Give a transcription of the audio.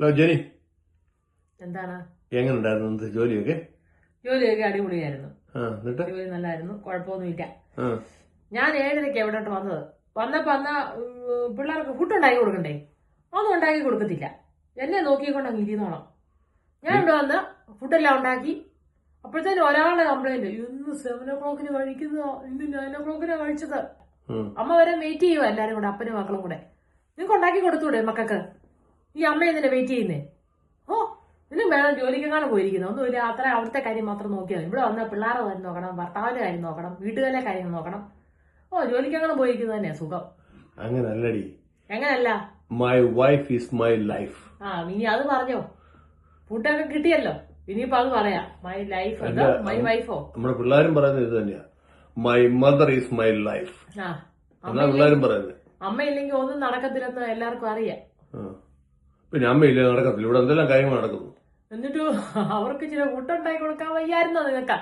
Hello Jeni, എന്താണ് എങ്ങനെയുണ്ടായിരുന്നു ജോലിയൊക്കെ? ജോലിയൊക്കെ അടിപൊളിയായിരുന്നു. എന്നിട്ട് ജോലി നല്ലായിരുന്നു, കുഴപ്പമൊന്നുമില്ല. ഞാൻ 7:30 എവിടോട്ട് വന്നപ്പോ പിള്ളേർക്ക് ഫുഡ് ഉണ്ടാക്കി കൊടുക്കണ്ടേ? ഒന്നും ഉണ്ടാക്കി കൊടുക്കത്തില്ല. എന്നെ നോക്കിക്കൊണ്ട് അങ്ങ് ഇരുന്നോളാം. ഞാൻ ഇവിടെ വന്ന് ഫുഡെല്ലാം ഉണ്ടാക്കി. അപ്പോഴത്തേനും ഒരാളുടെ കംപ്ലൈന്റ്, ഇന്ന് 7 o'clock കഴിക്കുന്നോ, ഇന്ന് 9 o'clock കഴിച്ചത്. അമ്മ വരെ വെയിറ്റ് ചെയ്യുക, എല്ലാരും കൂടെ, അപ്പനും മക്കളും കൂടെ. നിങ്ങൾക്ക് ഉണ്ടാക്കി കൊടുത്തൂടെ മക്കൾക്ക്? ഈ അമ്മ എന്തിനാ വെയിറ്റ് ചെയ്യുന്നേ? ഓ, ഇതിനും വേണം ജോലിക്കെങ്ങാണ് പോയിരിക്കുന്നത്. ഒന്നുമില്ല, അത്ര അവിടുത്തെ കാര്യം മാത്രം നോക്കിയാൽ ഇവിടെ വന്ന പിള്ളേരുടെ കാര്യം നോക്കണം, ഭർത്താവിന്റെ കാര്യം നോക്കണം, വീട്ടുകാരുടെ കാര്യം നോക്കണം. ഓ, ജോലിക്കെങ്ങനെ പോയിരിക്കുന്നത് തന്നെ സുഖം. അങ്ങനല്ലടി. എങ്ങനല്ല? My wife is my life. ഇനി അത് പറഞ്ഞോ? ഫുഡൊക്കെ കിട്ടിയല്ലോ, ഇനിയിപ്പോ അത് പറയാം. മൈ ലൈഫ് എന്തോ, മൈ വൈഫോ? നമ്മുടെ പിള്ളേരും പറയുന്നത് ഇത് തന്നെയാ, my mother is my life. പിള്ളേരും പറയുന്നത്. അമ്മയില്ലെങ്കിൽ ഒന്നും നടക്കത്തില്ലെന്ന് എല്ലാവർക്കും അറിയാം. പിന്നെ അമ്മയില്ലേ നടക്കത്തില്ല, ഇവിടെ എന്തെല്ലാം കാര്യങ്ങൾ നടക്കുന്നു. എന്നിട്ട് അവർക്ക് ചില ഫുഡ് ഉണ്ടാക്കി കൊടുക്കാൻ വയ്യായിരുന്നോ നിങ്ങൾക്ക്?